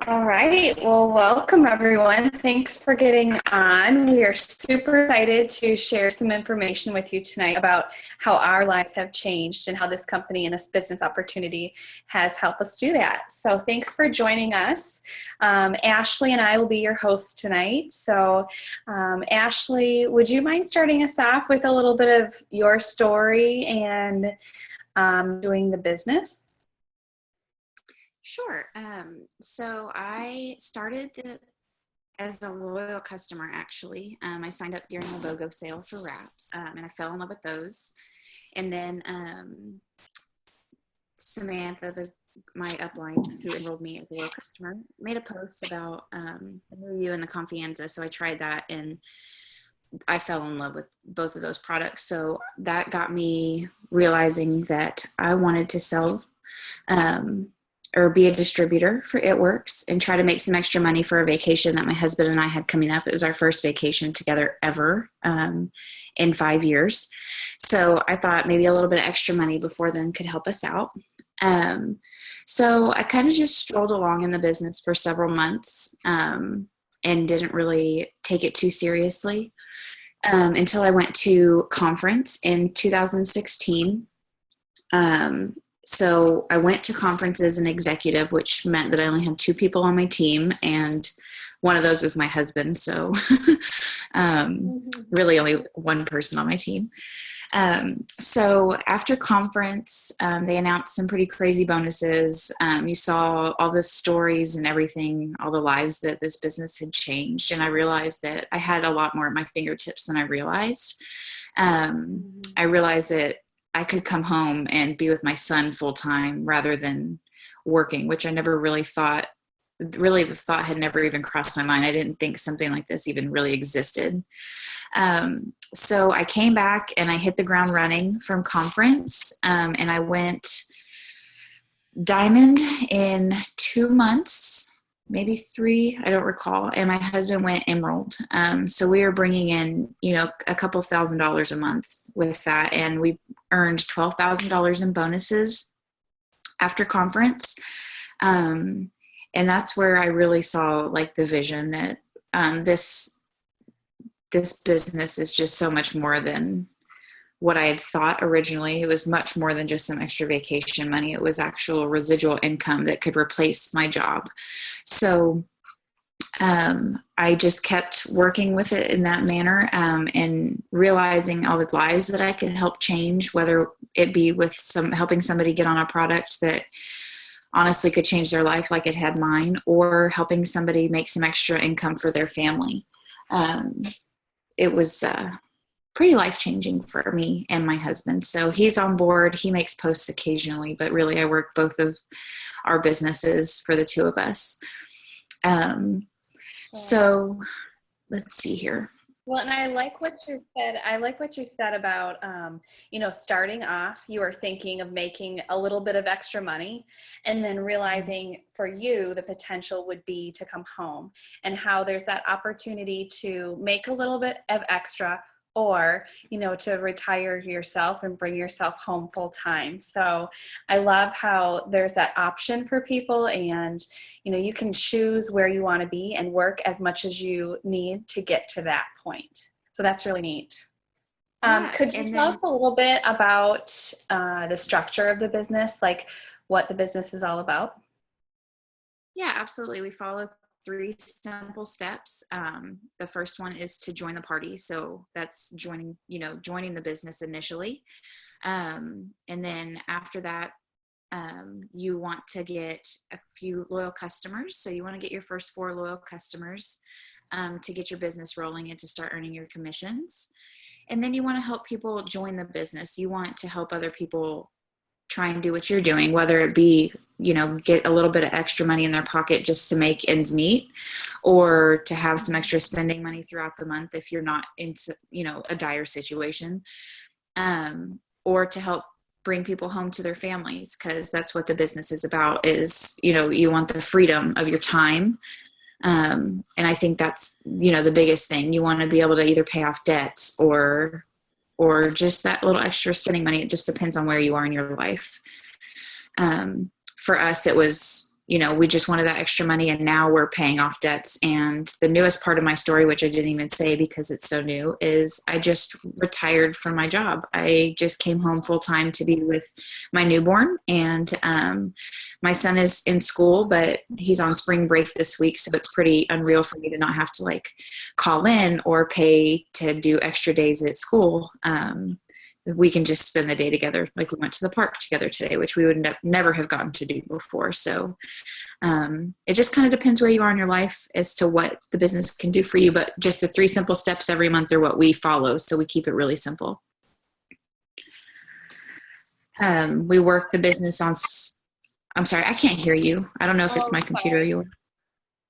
All right. Well, welcome everyone. Thanks for getting on. We are super excited to share some information with you tonight about how our lives have changed and how this company and this business opportunity has helped us do that. So thanks for joining us. Ashley and I will be your hosts tonight. So Ashley, would you mind starting us off with a little bit of your story and doing the business? Sure. So I started as a loyal customer, actually. I signed up during the BOGO sale for wraps, and I fell in love with those. And then Samantha, my upline, who enrolled me as a loyal customer, made a post about the New You and the Confianza. So I tried that, and I fell in love with both of those products. So that got me realizing that I wanted to sell or be a distributor for It Works and try to make some extra money for a vacation that my husband and I had coming up. It was our first vacation together ever in 5 years. So I thought maybe a little bit of extra money before then could help us out. So I kind of just strolled along in the business for several months and didn't really take it too seriously until I went to conference in 2016. So I went to conference as an executive, which meant that I only had two people on my team, and one of those was my husband. So really only one person on my team. So after conference, they announced some pretty crazy bonuses. You saw all the stories and everything, all the lives that this business had changed. And I realized that I had a lot more at my fingertips than I realized. I realized that I could come home and be with my son full time rather than working, which I never really thought, really the thought had never even crossed my mind. I didn't think something like this even really existed. So I came back and I hit the ground running from conference, and I went diamond in 2 months, maybe 3, I don't recall. And my husband went emerald. So we were bringing in, a couple $1,000s a month with that. And we earned $12,000 in bonuses after conference. And that's where I really saw like the vision that this business is just so much more than what I had thought originally. It was much more than just some extra vacation money. It was actual residual income that could replace my job. So I just kept working with it in that manner, and realizing all the lives that I could help change, whether it be with helping somebody get on a product that honestly could change their life like it had mine, or helping somebody make some extra income for their family. It was pretty life-changing for me and my husband. So he's on board. He makes posts occasionally, but really I work both of our businesses for the two of us. So let's see here. Well, and I like what you said. I like what you said about, starting off, you were thinking of making a little bit of extra money and then realizing for you, the potential would be to come home, and how there's that opportunity to make a little bit of extra, or, to retire yourself and bring yourself home full time. So I love how there's that option for people, and, you can choose where you want to be and work as much as you need to get to that point. So that's really neat. Could you tell us a little bit about the structure of the business, like what the business is all about? Yeah, absolutely. We follow 3 simple steps. The first one is to join the party. So that's joining the business initially. And then after that, you want to get a few loyal customers. So you want to get your first 4 loyal customers to get your business rolling and to start earning your commissions. And then you want to help people join the business. You want to help other people try and do what you're doing, whether it be, get a little bit of extra money in their pocket just to make ends meet, or to have some extra spending money throughout the month if you're not into, a dire situation, or to help bring people home to their families, because that's what the business is about, is, you want the freedom of your time. And I think that's, the biggest thing. You want to be able to either pay off debts or just that little extra spending money. It just depends on where you are in your life. For us, it was, we just wanted that extra money, and now we're paying off debts. And the newest part of my story, which I didn't even say because it's so new, is I just retired from my job. I just came home full time to be with my newborn, and my son is in school, but he's on spring break this week. So it's pretty unreal for me to not have to like call in or pay to do extra days at school. We can just spend the day together. Like we went to the park together today, which we would never have gotten to do before. So it just kind of depends where you are in your life as to what the business can do for you. But just the 3 simple steps every month are what we follow. So we keep it really simple. We work the business on, I'm sorry, I can't hear you. I don't know if it's my computer or yours.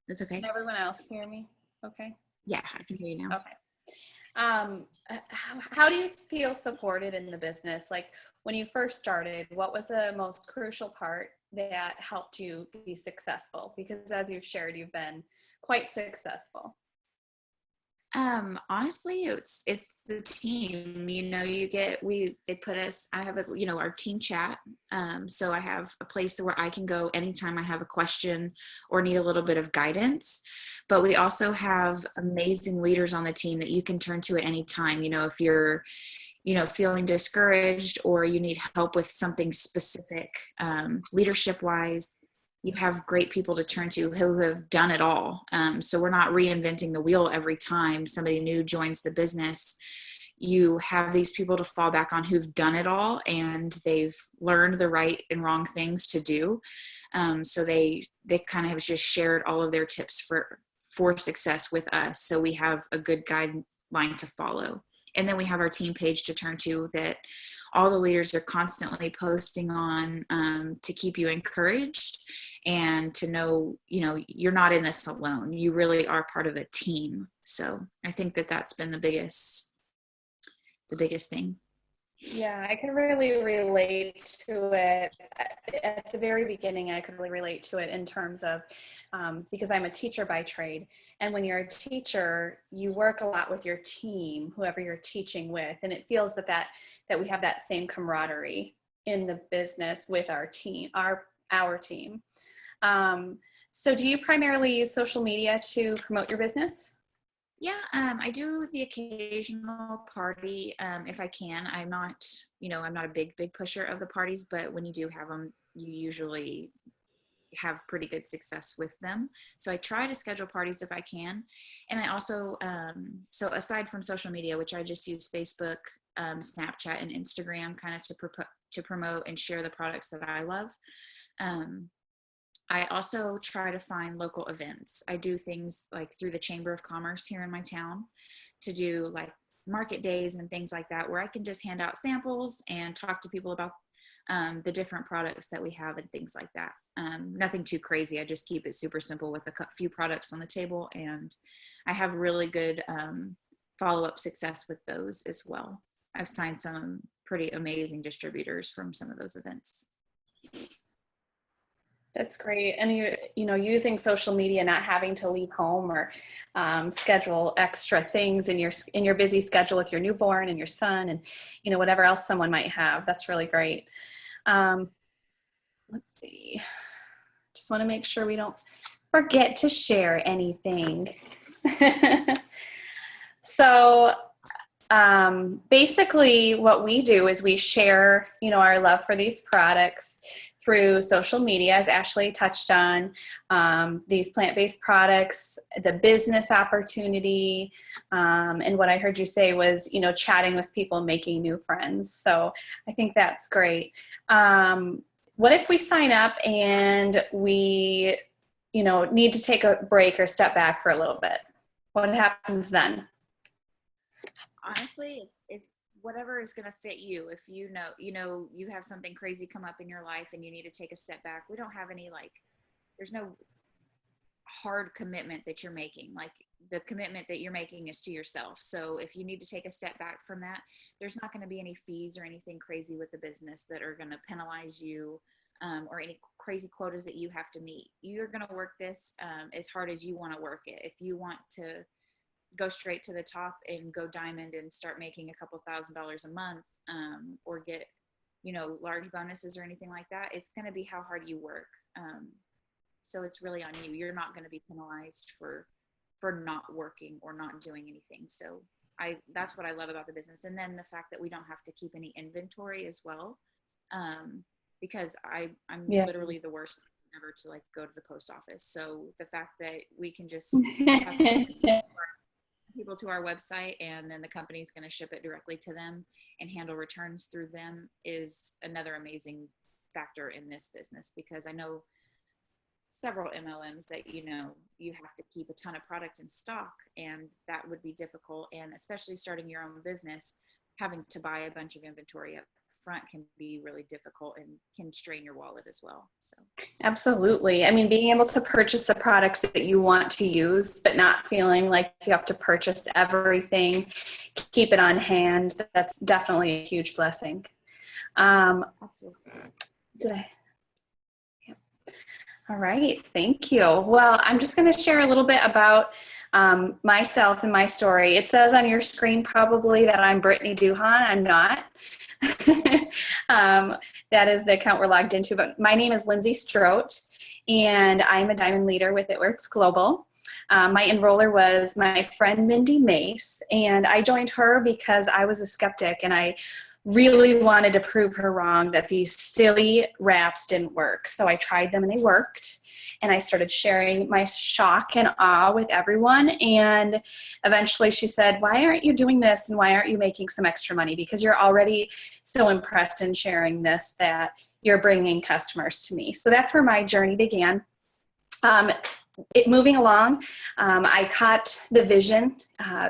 It's okay. Can everyone else hear me? Okay. Yeah, I can hear you now. Okay. How do you feel supported in the business? Like when you first started, what was the most crucial part that helped you be successful? Because as you've shared, you've been quite successful. Honestly, it's the team. They put us, I have our team chat. So I have a place where I can go anytime I have a question or need a little bit of guidance. But we also have amazing leaders on the team that you can turn to at any time. If you're feeling discouraged or you need help with something specific, leadership wise, you have great people to turn to who have done it all. So we're not reinventing the wheel every time somebody new joins the business. You have these people to fall back on who've done it all, and they've learned the right and wrong things to do. So they kind of have just shared all of their tips for success with us. So we have a good guideline to follow. And then we have our team page to turn to that all the leaders are constantly posting on, to keep you encouraged and to know, you're not in this alone. You really are part of a team. So I think that's been the biggest thing. Yeah, I can really relate to it. At the very beginning, I could really relate to it in terms of, because I'm a teacher by trade. And when you're a teacher, you work a lot with your team, whoever you're teaching with. And it feels that we have that same camaraderie in the business with our team, our team. So do you primarily use social media to promote your business? Yeah, I do the occasional party if I can. I'm not a big pusher of the parties, but when you do have them, you usually have pretty good success with them. So I try to schedule parties if I can. And I also, so aside from social media, which I just use Facebook, Snapchat, and Instagram kind of to promote and share the products that I love. I also try to find local events. I do things like through the Chamber of Commerce here in my town to do like market days and things like that, where I can just hand out samples and talk to people about the different products that we have and things like that. Nothing too crazy. I just keep it super simple with a few products on the table, and I have really good follow-up success with those as well. I've signed some pretty amazing distributors from some of those events. That's great. And using social media, not having to leave home or schedule extra things in your busy schedule with your newborn and your son and, whatever else someone might have. That's really great. Let's see. Just want to make sure we don't forget to share anything. So basically what we do is we share, our love for these products through social media, as Ashley touched on, these plant-based products, the business opportunity, and what I heard you say was, chatting with people, making new friends. So I think that's great. What if we sign up and we, need to take a break or step back for a little bit? What happens then? Honestly, it's whatever is going to fit you. If you have something crazy come up in your life and you need to take a step back, we don't have any there's no hard commitment that you're making. Like the commitment that you're making is to yourself. So if you need to take a step back from that, there's not going to be any fees or anything crazy with the business that are going to penalize you, or any crazy quotas that you have to meet. You're going to work this as hard as you want to work it. If you want to go straight to the top and go diamond and start making a couple $1,000s a month, or get, large bonuses or anything like that, it's going to be how hard you work. So it's really on you. You're not going to be penalized for not working or not doing anything. So that's what I love about the business. And then the fact that we don't have to keep any inventory as well. Because I'm literally the worst ever to like go to the post office. So the fact that we can just have people to our website, and then the company's going to ship it directly to them and handle returns through them is another amazing factor in this business, because I know several MLMs that, you have to keep a ton of product in stock, and that would be difficult. And especially starting your own business, having to buy a bunch of inventory up front can be really difficult and can strain your wallet as well. So absolutely. I mean, being able to purchase the products that you want to use, but not feeling like you have to purchase everything, keep it on hand, that's definitely a huge blessing. absolutely. All right, thank you. Well, I'm just going to share a little bit about myself and my story. It says on your screen probably that I'm Brittany Duhan. I'm not. That is the account we're logged into, but my name is Lindsay Strote, and I'm a diamond leader with It Works Global. My enroller was my friend Mindy Mace, and I joined her because I was a skeptic and I really wanted to prove her wrong that these silly wraps didn't work. So I tried them and they worked. And I started sharing my shock and awe with everyone. And eventually she said, why aren't you doing this? And why aren't you making some extra money? Because you're already so impressed in sharing this that you're bringing customers to me. So that's where my journey began. Moving along, I caught the vision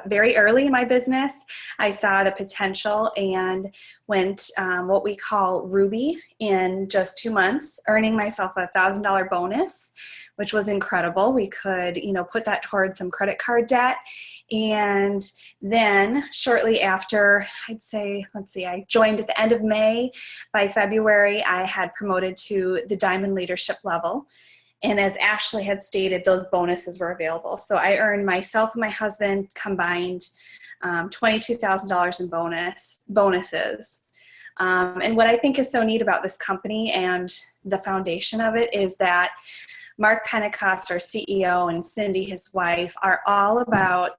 very early in my business. I saw the potential and went what we call Ruby in just 2 months, earning myself a $1,000 bonus, which was incredible. We could, put that towards some credit card debt. And then shortly after, I joined at the end of May. By February, I had promoted to the diamond leadership level. And as Ashley had stated, those bonuses were available. So I earned, myself and my husband combined $22,000 in bonuses. And what I think is so neat about this company and the foundation of it is that Mark Pentecost, our CEO, and Cindy, his wife, are all about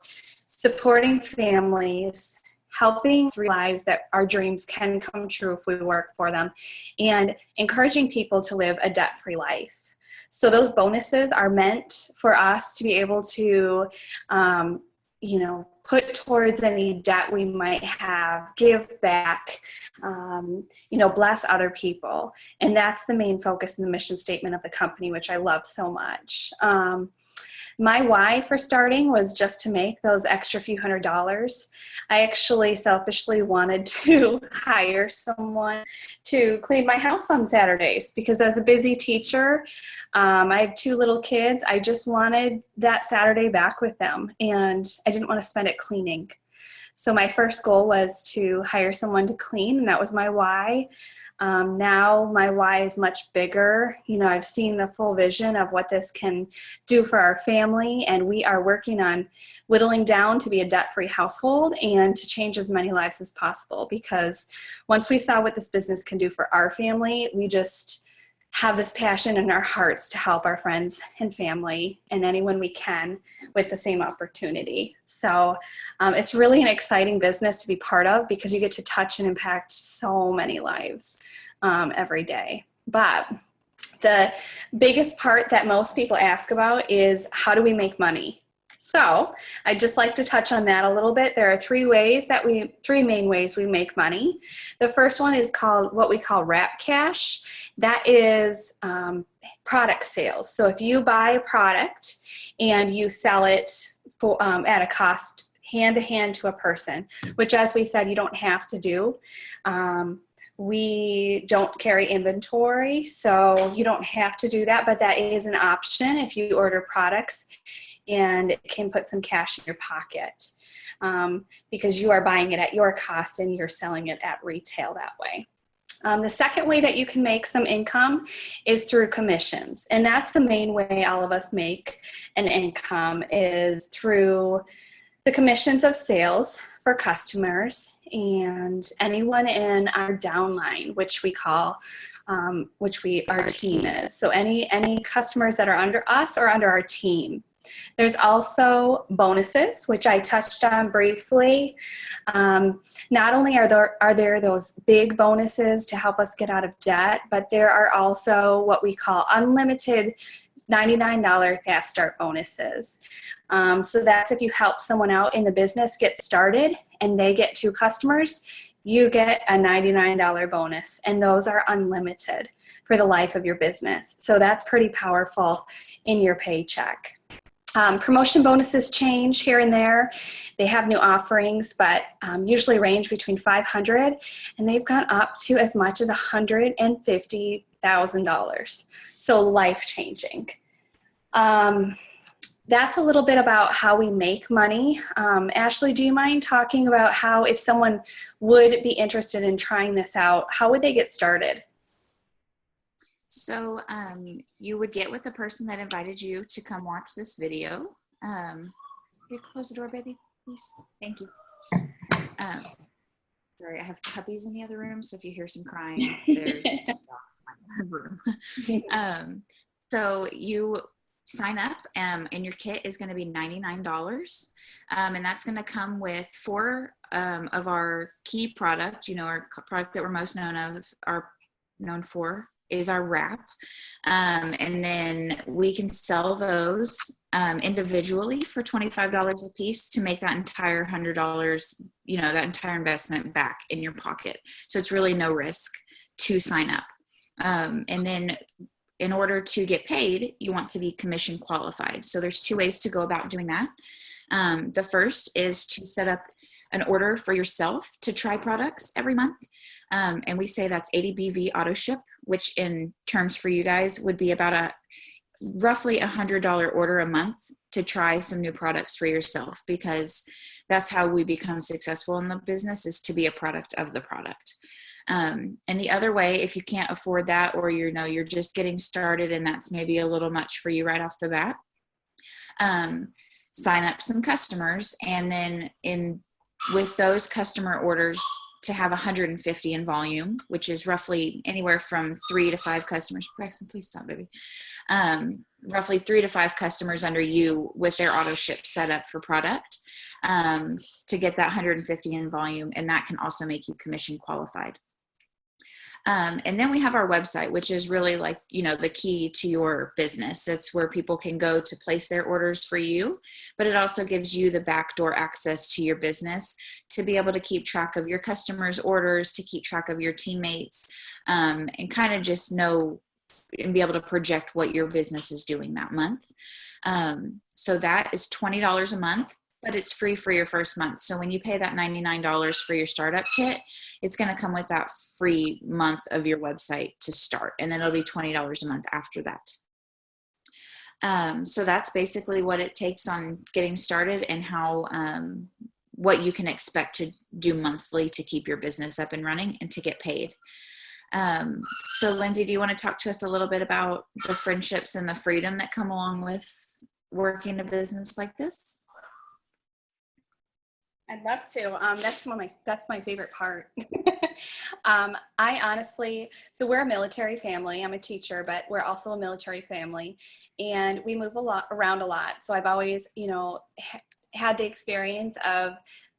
supporting families, helping us realize that our dreams can come true if we work for them, and encouraging people to live a debt-free life. So those bonuses are meant for us to be able to, put towards any debt we might have, give back, bless other people. And that's the main focus and the mission statement of the company, which I love so much. My why for starting was just to make those extra few $100s. I actually selfishly wanted to hire someone to clean my house on Saturdays because as a busy teacher, I have 2 little kids. I just wanted that Saturday back with them, and I didn't want to spend it cleaning. So my first goal was to hire someone to clean, and that was my why. Now my why is much bigger. I've seen the full vision of what this can do for our family, and we are working on whittling down to be a debt-free household and to change as many lives as possible, because once we saw what this business can do for our family, we just have this passion in our hearts to help our friends and family and anyone we can with the same opportunity. So it's really an exciting business to be part of because you get to touch and impact so many lives every day. But the biggest part that most people ask about is, how do we make money? So I'd just like to touch on that a little bit. There are 3 main ways we make money. The first one is called what we call wrap cash. That is product sales. So if you buy a product and you sell it for, at a cost hand to hand to a person, which as we said, you don't have to do. We don't carry inventory, so you don't have to do that, but that is an option if you order products, and it can put some cash in your pocket because you are buying it at your cost and you're selling it at retail that way. The second way that you can make some income is through commissions, and that's the main way all of us make an income, is through the commissions of sales for customers and anyone in our downline, which we call which our team is. So any customers that are under us or under our team. There's also bonuses, which I touched on briefly. Not only are there those big bonuses to help us get out of debt, but there are also what we call unlimited $99 fast start bonuses. So that's if you help someone out in the business get started and they get 2 customers, you get a $99 bonus, and those are unlimited for the life of your business. So that's pretty powerful in your paycheck. Promotion bonuses change here and there. They have new offerings, but usually range between $500, and they've gone up to as much as $150,000. So life-changing. That's a little bit about how we make money. Ashley, do you mind talking about how, if someone would be interested in trying this out, how would they get started? So you would get with the person that invited you to come watch this video. Can you close the door, baby, please? Thank you. Sorry, I have puppies in the other room, so if you hear some crying, there's 2 dogs in the room. So you sign up, and your kit is going to be $99. And that's going to come with 4 of our key product. Our product that we're most known for is our wrap. And then we can sell those individually for $25 a piece to make that entire $100, that entire investment back in your pocket. So it's really no risk to sign up. And then in order to get paid, you want to be commission qualified. So there's 2 ways to go about doing that. The first is to set up an order for yourself to try products every month. And we say that's 80 BV auto ship, which in terms for you guys would be about roughly $100 order a month to try some new products for yourself, because that's how we become successful in the business, is to be a product of the product. And the other way, if you can't afford that, or you're just getting started and that's maybe a little much for you right off the bat, sign up some customers, and then with those customer orders to have 150 in volume, which is roughly anywhere from 3 to 5 customers. Braxton, please stop, baby. Roughly 3 to 5 customers under you with their auto ship set up for product, to get that 150 in volume, and that can also make you commission qualified. And then we have our website, which is really like, the key to your business. It's where people can go to place their orders for you, but it also gives you the backdoor access to your business to be able to keep track of your customers' orders, to keep track of your teammates, and kind of just know and be able to project what your business is doing that month. So that is $20 a month, but it's free for your first month. So when you pay that $99 for your startup kit, it's going to come with that free month of your website to start. And then it'll be $20 a month after that. So that's basically what it takes on getting started, and how, what you can expect to do monthly to keep your business up and running and to get paid. So Lindsay, do you want to talk to us a little bit about the friendships and the freedom that come along with working a business like this? I'd love to. That's my favorite part. I honestly, so we're a military family. I'm a teacher, but we're also a military family, and we move around a lot. So I've always, had the experience of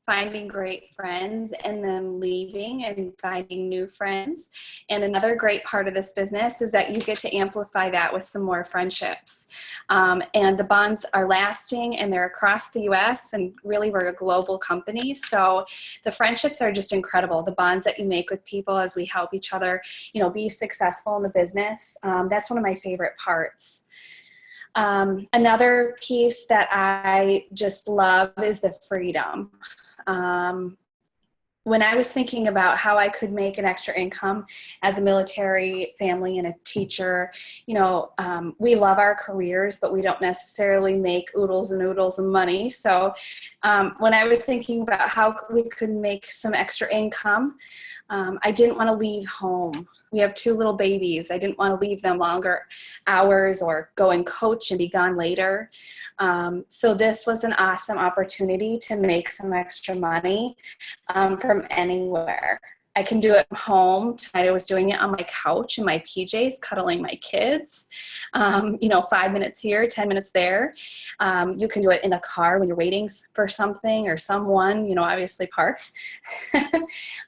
finding great friends and then leaving and finding new friends. And another great part of this business is that you get to amplify that with some more friendships. And the bonds are lasting, and they're across the US, and really we're a global company. So the friendships are just incredible. The bonds that you make with people as we help each other, be successful in the business. That's one of my favorite parts. Another piece that I just love is the freedom. When I was thinking about how I could make an extra income as a military family and a teacher, we love our careers, but we don't necessarily make oodles and oodles of money. So when I was thinking about how we could make some extra income, I didn't want to leave home. We have 2 little babies. I didn't want to leave them longer hours or go and coach and be gone later. So this was an awesome opportunity to make some extra money from anywhere. I can do it from home. Tonight I was doing it on my couch in my PJs, cuddling my kids. 5 minutes here, 10 minutes there. You can do it in the car when you're waiting for something or someone, obviously parked.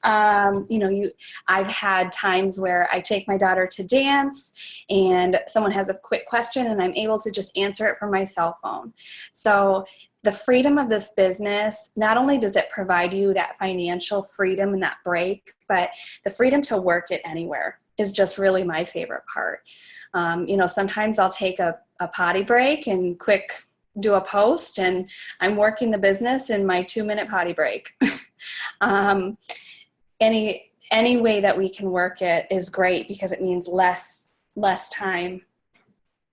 I've had times where I take my daughter to dance and someone has a quick question and I'm able to just answer it from my cell phone. So the freedom of this business, not only does it provide you that financial freedom and that break, but the freedom to work it anywhere is just really my favorite part. Sometimes I'll take a potty break and quick do a post, and I'm working the business in my 2-minute potty break. Any way that we can work it is great because it means less time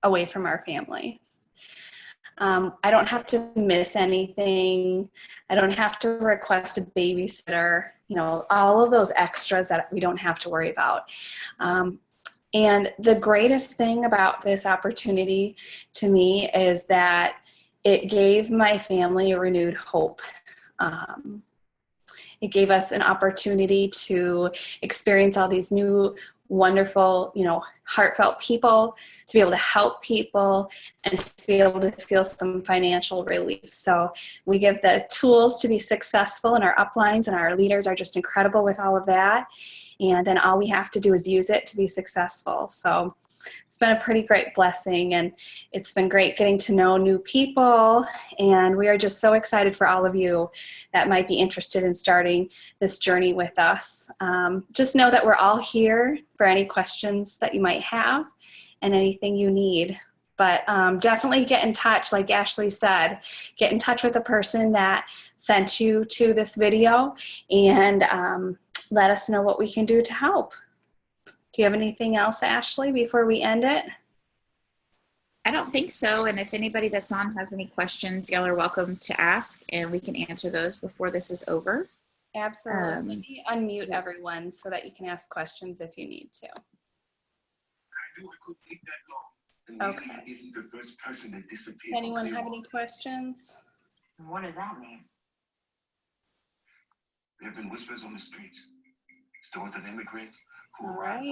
away from our families. I don't have to miss anything. I don't have to request a babysitter, all of those extras that we don't have to worry about. And the greatest thing about this opportunity to me is that it gave my family a renewed hope. It gave us an opportunity to experience all these new, wonderful, heartfelt people, to be able to help people, and to be able to feel some financial relief. So we give the tools to be successful in our uplines, and our leaders are just incredible with all of that. And then all we have to do is use it to be successful. So it's been a pretty great blessing, and it's been great getting to know new people. And we are just so excited for all of you that might be interested in starting this journey with us. Just know that we're all here for any questions that you might have and anything you need. But definitely get in touch, like Ashley said, get in touch with the person that sent you to this video, and let us know what we can do to help. Do you have anything else, Ashley, before we end it? I don't think so. And if anybody that's on has any questions, y'all are welcome to ask, and we can answer those before this is over. Absolutely. Let me unmute everyone so that you can ask questions if you need to. Okay. Anyone have any questions? What does that mean? There have been whispers on the streets. Stories of immigrants who All arrived right.